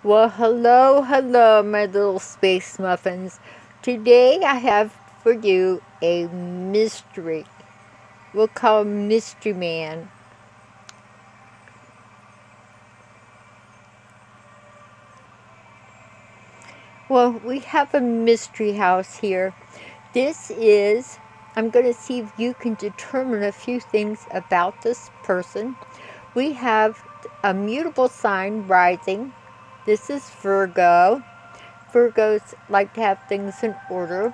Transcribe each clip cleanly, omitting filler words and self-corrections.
Well, hello, my little space muffins. Today I have for you a mystery. We'll call him Mystery Man. Well, we have a mystery house here. I'm going to see if you can determine a few things about this person. We have a mutable sign rising. This is Virgo. Virgos like to have things in order.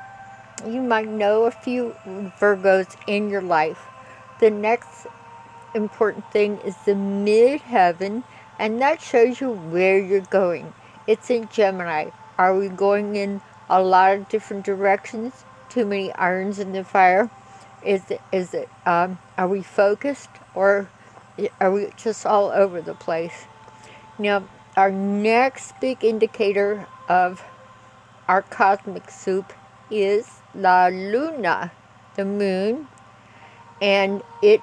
You might know a few Virgos in your life. The next important thing is the midheaven, and that shows you where you're going. It's in Gemini. Are we going in a lot of different directions? Too many irons in the fire? Are we focused, or are we just all over the place? Now, our next big indicator of our cosmic soup is La Luna, the moon, and the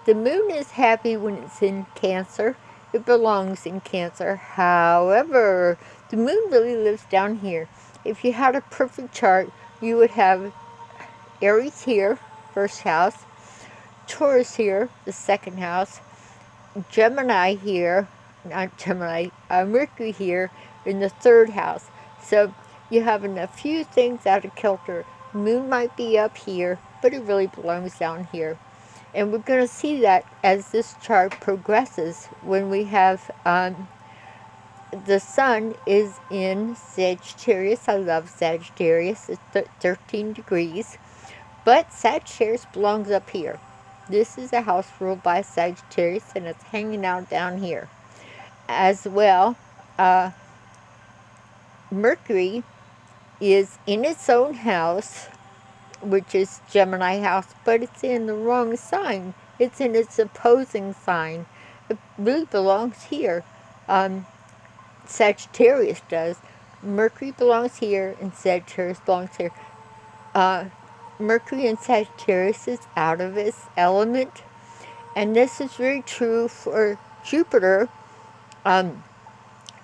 moon is happy when it's in Cancer. It belongs in Cancer. However, the moon really lives down here. If you had a perfect chart, you would have Aries here, first house, Taurus here, the second house, Gemini here, not Gemini, Mercury here in the third house. So you have a few things out of kilter. Moon might be up here, but it really belongs down here. And we're going to see that as this chart progresses when we have the sun is in Sagittarius. I love Sagittarius. It's 13 degrees. But Sagittarius belongs up here. This is a house ruled by Sagittarius, and it's hanging out down here. As well, Mercury is in its own house, which is Gemini house, but it's in the wrong sign. It's in its opposing sign. It really belongs here. Sagittarius does. Mercury belongs here, and Sagittarius belongs here. Mercury in Sagittarius is out of its element, and this is very true for Jupiter.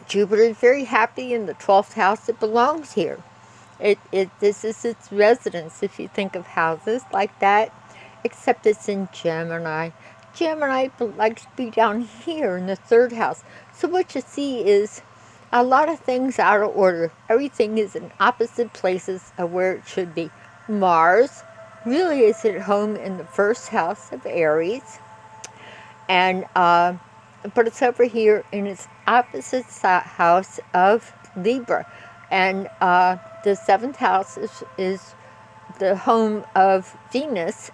Jupiter is very happy in the 12th house. It belongs here. This is its residence, if you think of houses like that, except it's in Gemini. Gemini likes to be down here in the third house. So what you see is a lot of things out of order. Everything is in opposite places of where it should be. Mars really is at home in the first house of Aries, and but it's over here in its opposite house of Libra, and the seventh house is the home of Venus,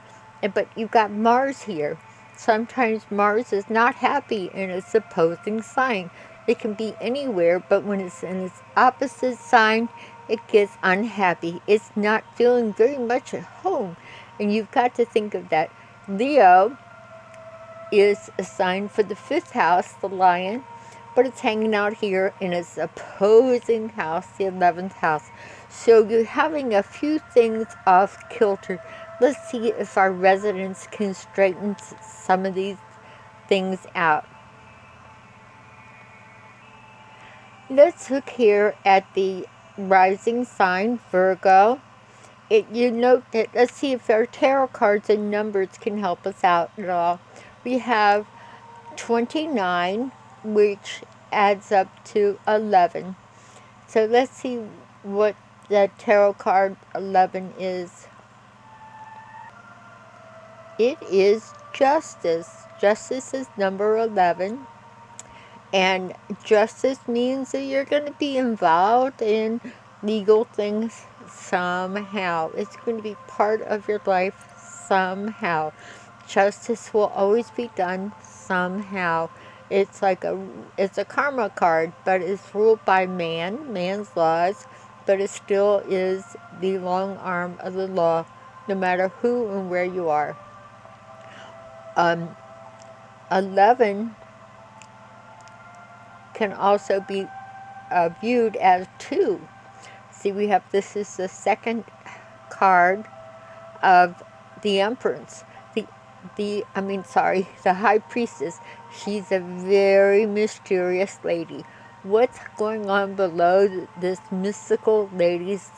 but you've got Mars here. Sometimes Mars is not happy in its opposing sign. It can be anywhere, but when it's in its opposite sign, it gets unhappy. It's not feeling very much at home, and you've got to think of that. Leo is a sign for the fifth house, the lion, but it's hanging out here in its opposing house, the 11th house. So you're having a few things off kilter. Let's see if our residents can straighten some of these things out. Let's look here at the rising sign, Virgo. You note that, let's see if our tarot cards and numbers can help us out at all. We have 29, which adds up to 11. So let's see what the tarot card 11 is. It is justice. Justice is number 11. And justice means that you're going to be involved in legal things somehow. It's going to be part of your life somehow. Justice will always be done somehow. It's a karma card, but it's ruled by man's laws, but it still is the long arm of the law, no matter who and where you are. 11 can also be viewed as 2. See, this is the second card of the Empress. The High Priestess. She's a very mysterious lady. what's going on below this mystical lady's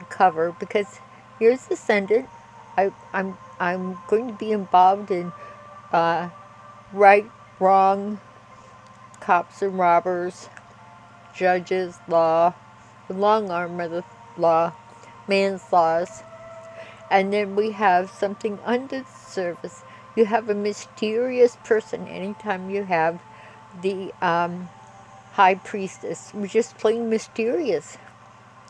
cover, because here's Ascendant. I'm going to be involved in uh, right, wrong, cops and robbers, judges, law, the long arm of the law, man's laws, and then we have something under the surface. You have a mysterious person anytime you have the high priestess. We're just plain mysterious.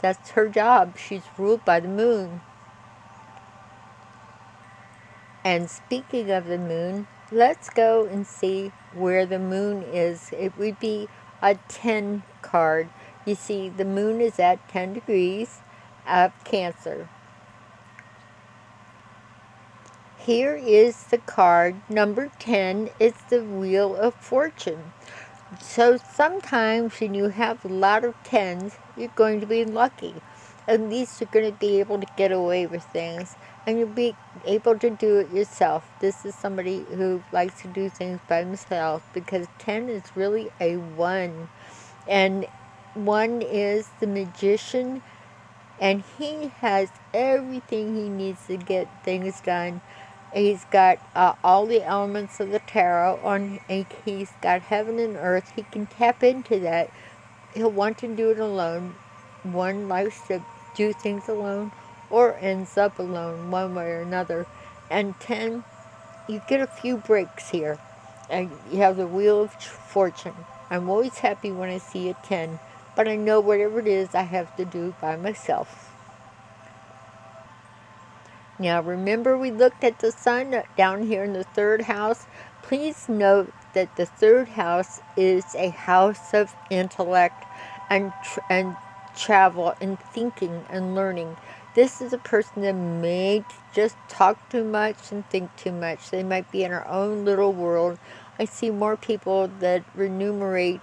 That's her job. She's ruled by the moon. And speaking of the moon, let's go and see where the moon is. It would be a 10 card. You see, the moon is at 10 degrees of Cancer. Here is the card number 10. It's the Wheel of Fortune. So sometimes when you have a lot of tens, you're going to be lucky. At least you're going to be able to get away with things, and you'll be able to do it yourself. This is somebody who likes to do things by himself, because 10 is really a 1. And 1 is the magician, and he has everything he needs to get things done. He's got all the elements of the tarot on. He's got heaven and earth. He can tap into that. He'll want to do it alone. 1 likes to do things alone, or ends up alone one way or another. And 10, you get a few breaks here. And you have the Wheel of Fortune. I'm always happy when I see a 10, but I know whatever it is I have to do by myself. Now remember, we looked at the sun down here in the 3rd house. Please note that the 3rd house is a house of intellect and travel and thinking and learning. This is a person that may just talk too much and think too much. They might be in their own little world. I see more people that remunerate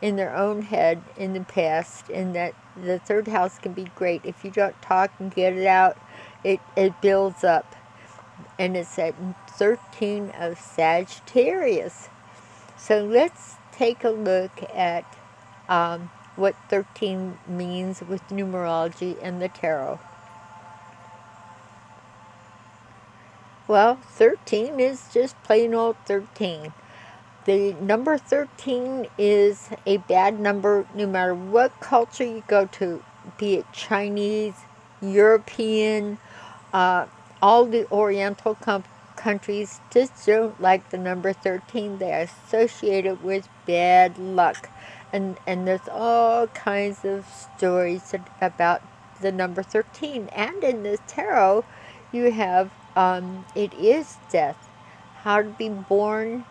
in their own head in the past, and that the 3rd house can be great. If you don't talk and get it out, it builds up. And it's at 13 of Sagittarius. So let's take a look at what 13 means with numerology and the tarot. Well, 13 is just plain old 13. The number 13 is a bad number no matter what culture you go to, be it Chinese, European, all the Oriental countries just don't like the number 13. They associate it with bad luck. And there's all kinds of stories about the number 13. And in the tarot, you have it is death. How to be born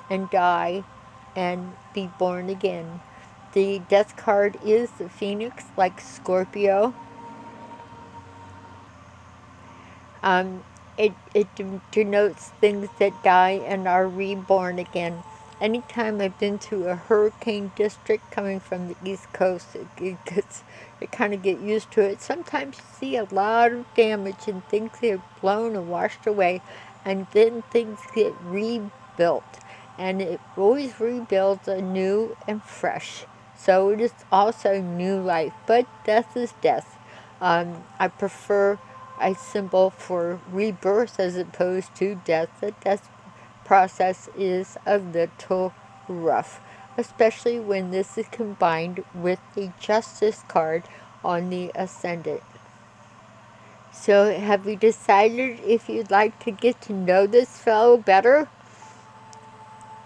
and die and be born again. The death card is the phoenix, like Scorpio. It denotes things that die and are reborn again. Anytime I've been to a hurricane district coming from the East Coast, I kind of get used to it. Sometimes you see a lot of damage and things get blown and washed away, and then things get rebuilt. And it always rebuilds anew and fresh. So it is also new life, but death is death. I prefer a symbol for rebirth as opposed to death. The death process is a little rough, especially when this is combined with the Justice card on the Ascendant. So have you decided if you'd like to get to know this fellow better?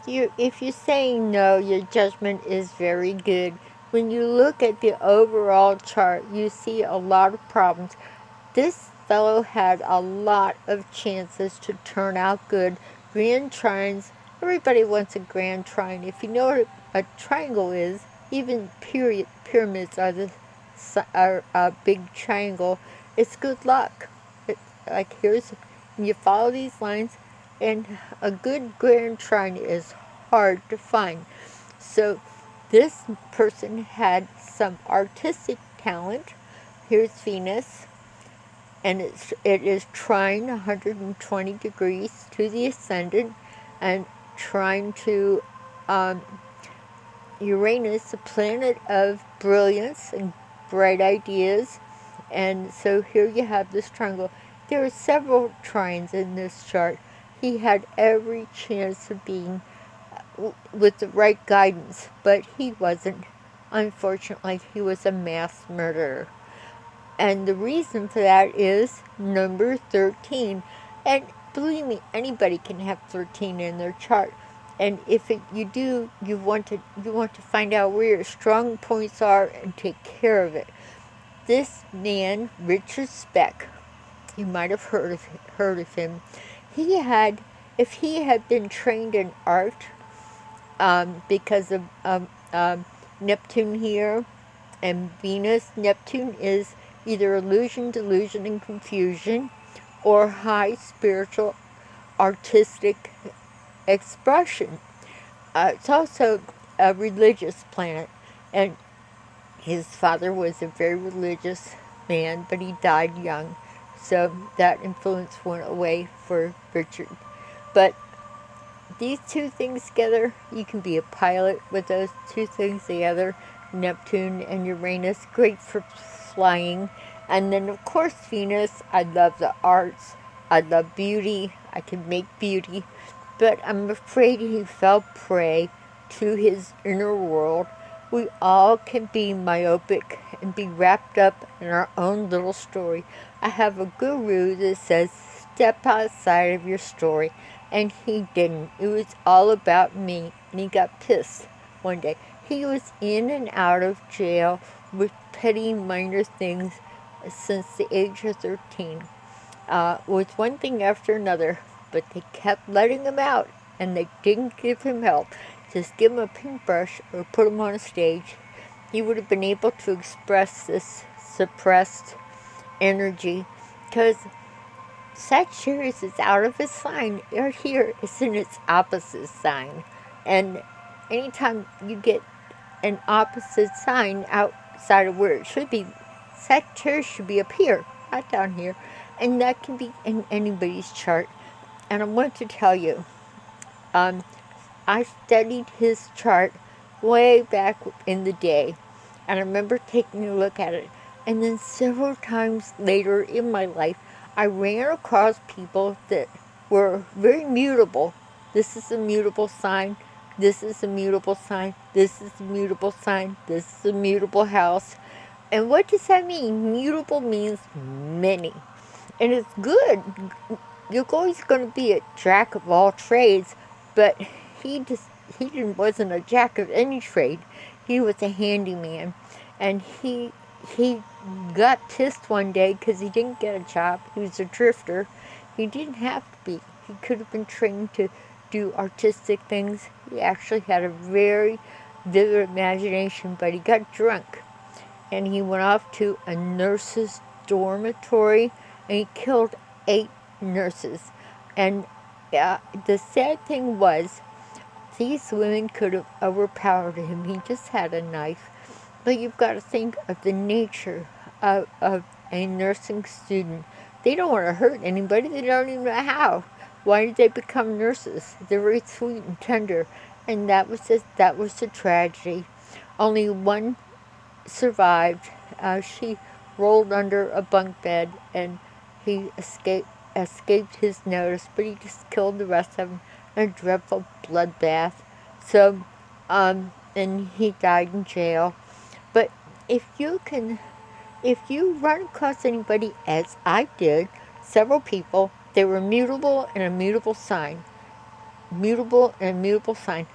If you're saying no, your judgment is very good. When you look at the overall chart, you see a lot of problems. This fellow had a lot of chances to turn out good. Grand trines, everybody wants a grand trine. If you know what a triangle is, even pyramids are a big triangle. It's good luck. Like you follow these lines, and a good grand trine is hard to find. So this person had some artistic talent. Here's Venus, and it is trine 120 degrees to the Ascendant, and trying to Uranus, a planet of brilliance and bright ideas. And so here you have this triangle. There are several trines in this chart. He had every chance of being with the right guidance, but he wasn't. Unfortunately, he was a mass murderer. And the reason for that is number 13. And believe me, anybody can have 13 in their chart. And if you do, you want to find out where your strong points are and take care of it. This man, Richard Speck, you might have heard of him. He had, if he had been trained in art, because of Neptune here and Venus. Neptune is either illusion, delusion, and confusion, or high spiritual, artistic expression. It's also a religious planet, and his father was a very religious man, but he died young, so that influence went away for Richard. But these two things together, you can be a pilot with those two things together. Neptune and Uranus, great for flying. And then, of course, Venus. I love the arts. I love beauty. I can make beauty. But I'm afraid he fell prey to his inner world. We all can be myopic and be wrapped up in our own little story. I have a guru that says, step outside of your story. And he didn't. It was all about me. And he got pissed one day. He was in and out of jail with petty minor things since the age of 13. With one thing after another. But they kept letting him out. And they didn't give him help. Just give him a paintbrush or put him on a stage. He would have been able to express this suppressed energy. Because Sagittarius is out of its sign. Right here is in its opposite sign. And anytime you get an opposite sign outside of where it should be, Sagittarius should be up here, not down here. And that can be in anybody's chart. And I want to tell you, I studied his chart way back in the day. And I remember taking a look at it. And then several times later in my life, I ran across people that were very mutable. This is a mutable sign. This is a mutable sign. This is a mutable sign. This is a mutable house. And what does that mean? Mutable means many. And it's good. You're always going to be a jack of all trades, but he wasn't a jack of any trade. He was a handyman. And he got pissed one day because he didn't get a job. He was a drifter. He didn't have to be. He could have been trained to do artistic things. He actually had a very vivid imagination, but he got drunk. And he went off to a nurse's dormitory, and he killed 8 nurses. And the sad thing was, these women could have overpowered him. He just had a knife. But you've got to think of the nature of a nursing student. They don't want to hurt anybody. They don't even know how. Why did they become nurses? They're very sweet and tender. And that was the tragedy. Only one survived. She rolled under a bunk bed, and he escaped his notice, but he just killed the rest of them in a dreadful bloodbath. So, and he died in jail. But if you run across anybody, as I did, several people, they were mutable and a mutable sign. Mutable and a mutable sign.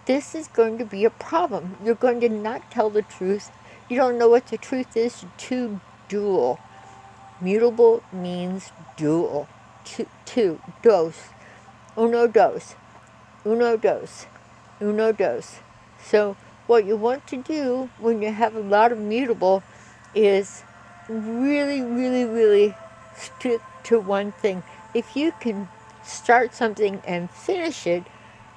This is going to be a problem. You're going to not tell the truth. You don't know what the truth is. You're too dual. Mutable means dual. Two. Dos. Uno, dos. Uno, dos. Uno, dos. So what you want to do when you have a lot of mutable is really, really, really stick to one thing. If you can start something and finish it,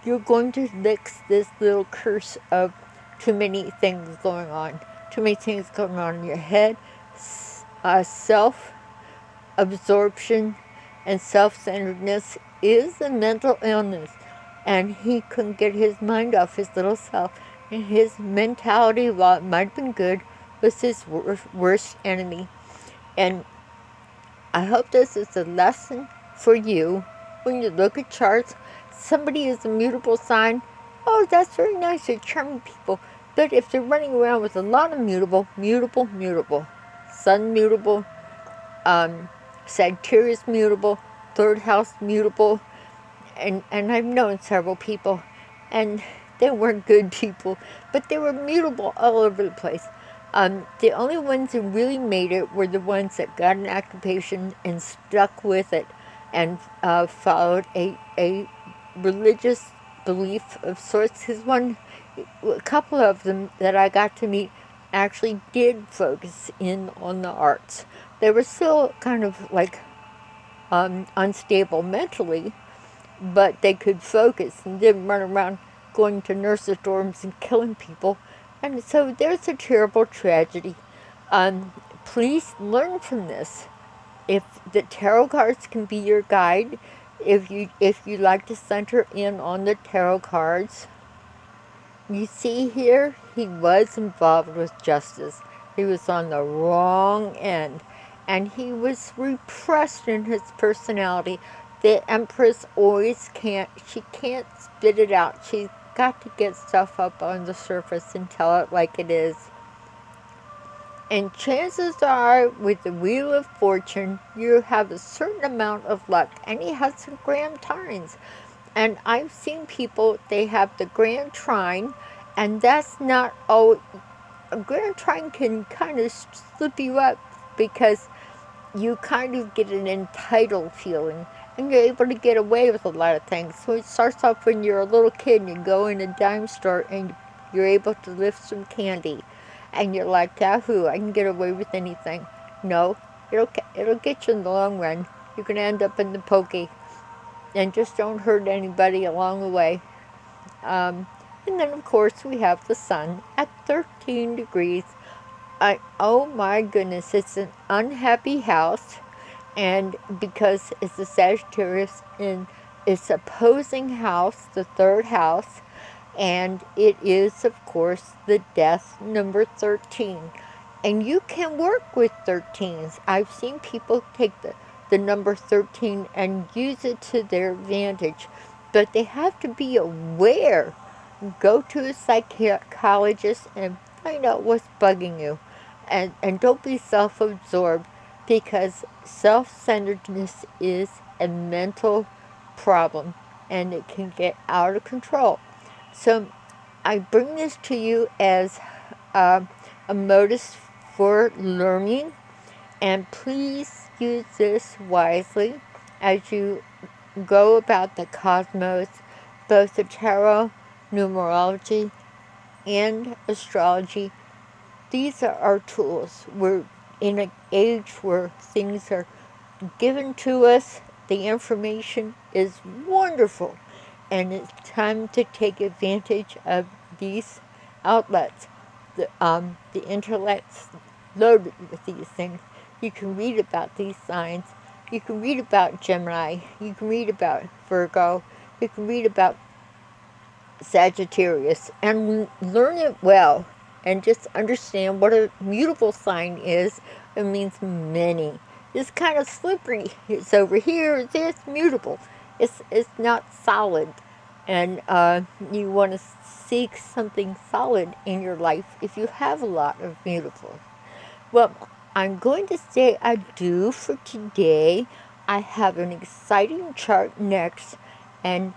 you're going to fix this little curse of too many things going on. Too many things going on in your head. Self-absorption and self-centeredness is a mental illness. And he couldn't get his mind off his little self. And his mentality, while it might have been good, was his worst enemy. And I hope this is a lesson for you when you look at charts. Somebody is a mutable sign. Oh, that's very nice. They're charming people. But if they're running around with a lot of mutable, Sun mutable, Sagittarius mutable, third house mutable, and I've known several people, and they weren't good people, but they were mutable all over the place. The only ones who really made it were the ones that got an occupation and stuck with it and followed a religious belief of sorts. A couple of them that I got to meet actually did focus in on the arts. They were still kind of like unstable mentally, but they could focus and didn't run around going to nurses' dorms and killing people. And so there's a terrible tragedy. Please learn from this. If the tarot cards can be your guide, if you like to center in on the tarot cards, you see here he was involved with justice. He was on the wrong end, and he was repressed in his personality. The Empress always she can't spit it out. She's got to get stuff up on the surface and tell it like it is. And chances are, with the Wheel of Fortune, you have a certain amount of luck. And he has some grand trines. And I've seen people, they have the grand trine, and that's not all. A grand trine can kind of slip you up because you kind of get an entitled feeling, and you're able to get away with a lot of things. So it starts off when you're a little kid and you go in a dime store and you're able to lift some candy, and you're like, yahoo, I can get away with anything. No, it'll get you in the long run. You're going to end up in the pokey, and just don't hurt anybody along the way. And then, of course, we have the sun at 13 degrees. Oh my goodness, it's an unhappy house, and because it's a Sagittarius in its opposing house, the third house, and it is, of course, the death number 13. And you can work with 13s. I've seen people take the number 13 and use it to their advantage, but they have to be aware. Go to a psychologist and find out what's bugging you. And don't be self-absorbed, because self-centeredness is a mental problem and it can get out of control. So I bring this to you as a modus for learning, and please use this wisely as you go about the cosmos, both the tarot, numerology, and astrology. These are our tools. We're in an age where things are given to us. The information is wonderful, and it's time to take advantage of these outlets. The internet's loaded with these things. You can read about these signs. You can read about Gemini. You can read about Virgo. You can read about Sagittarius and learn it well, and just understand what a mutable sign is. It means many. It's kind of slippery. It's over here. It's mutable. It's not solid, and you want to seek something solid in your life if you have a lot of mutables. Well, I'm going to say adieu for today. I have an exciting chart next, and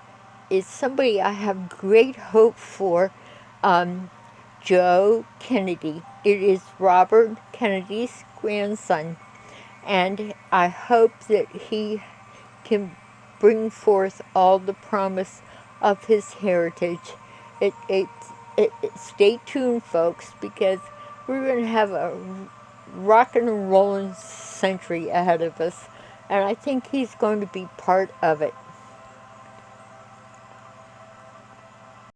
it's somebody I have great hope for, Joe Kennedy. It is Robert Kennedy's grandson, and I hope that he can bring forth all the promise of his heritage. Stay tuned, folks, because we're going to have a rockin' and rollin' century ahead of us, and I think he's going to be part of it.